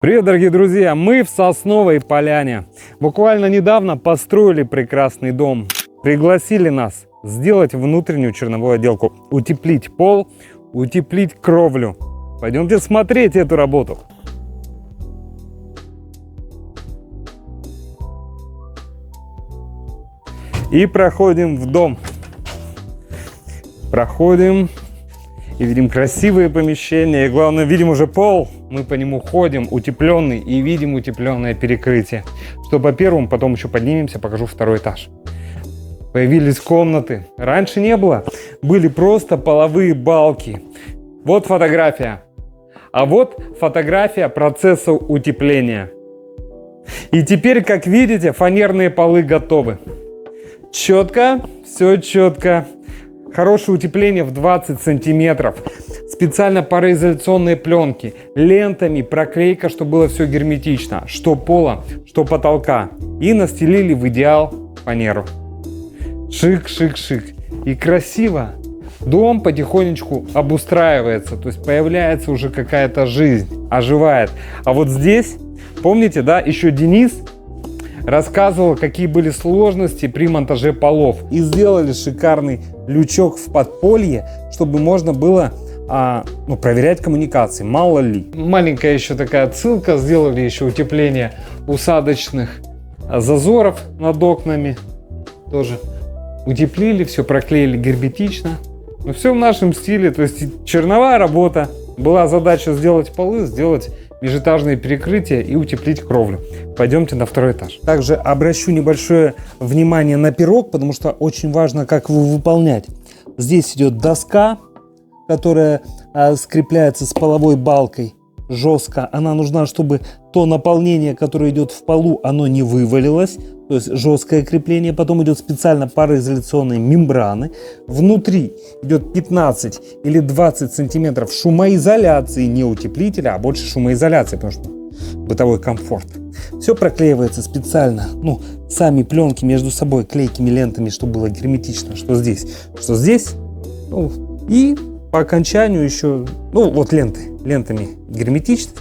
Привет, дорогие друзья! Мы в Сосновой Поляне. Буквально недавно построили прекрасный дом. Пригласили нас сделать внутреннюю черновую отделку, утеплить пол, утеплить кровлю. Пойдемте смотреть эту работу. И проходим в дом. Проходим и видим красивые помещения. И главное, видим уже пол. Мы по нему ходим, утепленный, и видим утепленное перекрытие. Что по первому, потом еще поднимемся, покажу второй этаж. Появились комнаты. Раньше не было. Были просто половые балки. Вот фотография. А вот фотография процесса утепления. И теперь, как видите, фанерные полы готовы. Четко, все четко. Хорошее утепление в 20 сантиметров. Специально пароизоляционные пленки, лентами, проклейка, чтобы было все герметично. Что пола, что потолка. И настелили в идеал фанеру. Шик, шик, шик. И красиво. Дом потихонечку обустраивается. То есть появляется уже какая-то жизнь. Оживает. А вот здесь, помните, да, еще Денис рассказывал, какие были сложности при монтаже полов. И сделали шикарный лючок в подполье, чтобы можно было проверять коммуникации, мало ли. Маленькая еще такая отсылка. Сделали еще утепление усадочных зазоров над окнами. Тоже утеплили, все проклеили герметично. Но все в нашем стиле. То есть черновая работа. Была задача сделать полы, сделать межэтажные перекрытия и утеплить кровлю. Пойдемте на второй этаж. Также обращу небольшое внимание на пирог, потому что очень важно, как его выполнять. Здесь идет доска, которая скрепляется с половой балкой жестко. Она нужна, чтобы то наполнение, которое идет в полу, оно не вывалилось. То есть жесткое крепление. Потом идет специально пароизоляционные мембраны. Внутри идет 15 или 20 сантиметров шумоизоляции, не утеплителя, а больше шумоизоляции, потому что бытовой комфорт. Все проклеивается специально. Сами пленки между собой клейкими лентами, чтобы было герметично. Что здесь, что здесь. И по окончанию еще, лентами герметично.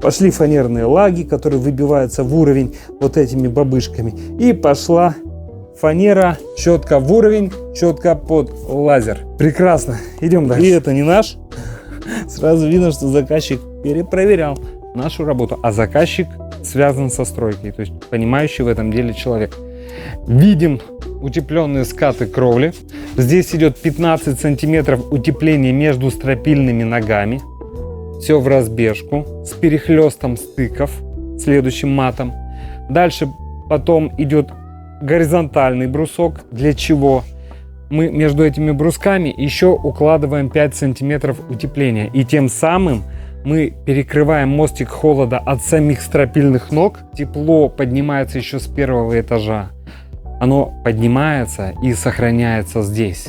Пошли фанерные лаги, которые выбиваются в уровень вот этими бабышками. И пошла фанера четко в уровень, четко под лазер. Прекрасно. Идем дальше. И это не наш. Сразу видно, что заказчик перепроверял нашу работу. А заказчик связан со стройкой, то есть понимающий в этом деле человек. Видим утепленные скаты кровли. Здесь идет 15 сантиметров утепления между стропильными ногами. Все в разбежку с перехлестом стыков, следующим матом. Дальше потом идет горизонтальный брусок. Для чего? Мы между этими брусками еще укладываем 5 сантиметров утепления. И тем самым мы перекрываем мостик холода от самих стропильных ног. Тепло поднимается еще с первого этажа. Оно поднимается и сохраняется здесь.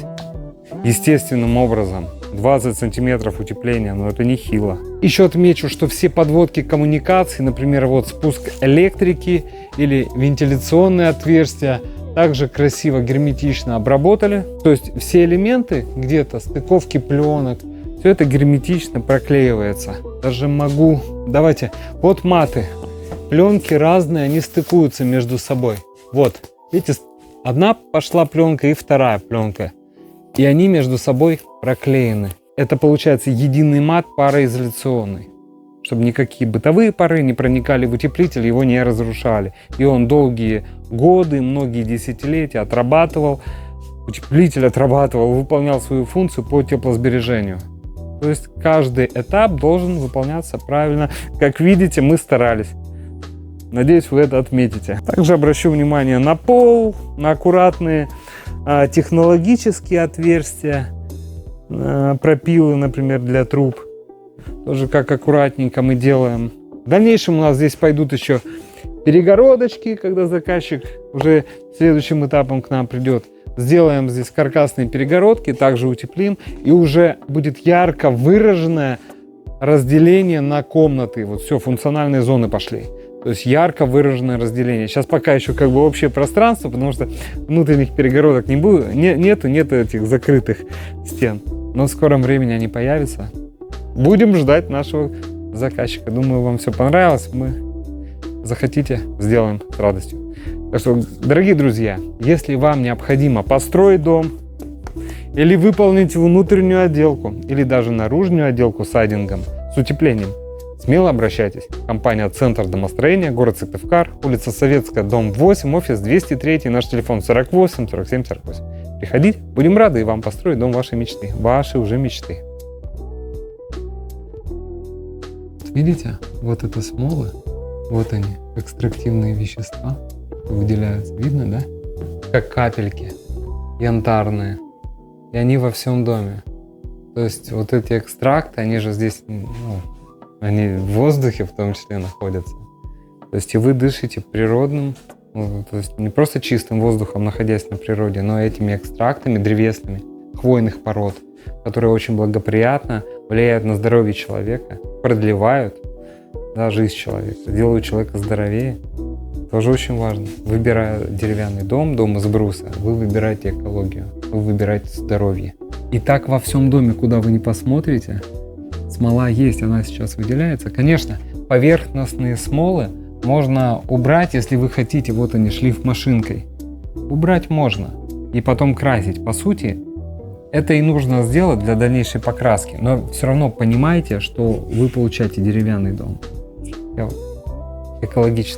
Естественным образом. 20 сантиметров утепления, но это нехило. Еще отмечу, что все подводки коммуникаций, например, вот спуск электрики или вентиляционные отверстия, также красиво герметично обработали. То есть все элементы, где-то стыковки пленок, все это герметично проклеивается. Даже могу... Давайте, вот маты. Пленки разные, они стыкуются между собой. Вот, видите, одна пошла пленка и вторая пленка. И они между собой проклеены. Это получается единый мат пароизоляционный. Чтобы никакие бытовые пары не проникали в утеплитель, его не разрушали. И он долгие годы, многие десятилетия отрабатывал. Утеплитель отрабатывал, выполнял свою функцию по теплосбережению. То есть каждый этап должен выполняться правильно. Как видите, мы старались. Надеюсь, вы это отметите. Также обращу внимание на пол, на аккуратные технологические отверстия, пропилы, например, для труб. Тоже как аккуратненько мы делаем. В дальнейшем у нас здесь пойдут еще перегородочки, когда заказчик уже следующим этапом к нам придет. Сделаем здесь каркасные перегородки, также утеплим, и уже будет ярко выраженное разделение на комнаты. Вот все, функциональные зоны пошли. То есть ярко выраженное разделение. Сейчас пока еще общее пространство, потому что внутренних перегородок не будет, нету этих закрытых стен. Но в скором времени они появятся. Будем ждать нашего заказчика. Думаю, вам все понравилось. Мы захотите, сделаем с радостью. Так что, дорогие друзья, если вам необходимо построить дом, или выполнить внутреннюю отделку, или даже наружную отделку сайдингом с утеплением, смело обращайтесь. Компания «Центр домостроения», город Сыктывкар, улица Советская, дом 8, офис 203, наш телефон 48 47 48. Приходите, будем рады вам построить дом вашей мечты. Ваши уже мечты. Видите, вот это смолы, вот они, экстрактивные вещества выделяются. Видно, да? Как капельки янтарные. И они во всем доме. То есть вот эти экстракты, они же здесь, они в воздухе в том числе находятся. То есть и вы дышите природным, то есть не просто чистым воздухом, находясь на природе, но этими экстрактами древесными, хвойных пород, которые очень благоприятно влияют на здоровье человека, продлевают жизнь человека, делают человека здоровее. Тоже очень важно. Выбирая деревянный дом из бруса, вы выбираете экологию, вы выбираете здоровье. И так во всем доме, куда вы ни посмотрите, смола есть, она сейчас выделяется. Конечно, поверхностные смолы можно убрать, если вы хотите, вот они, шлифмашинкой. Убрать можно и потом красить. По сути, это и нужно сделать для дальнейшей покраски. Но все равно понимаете, что вы получаете деревянный дом. Экологически.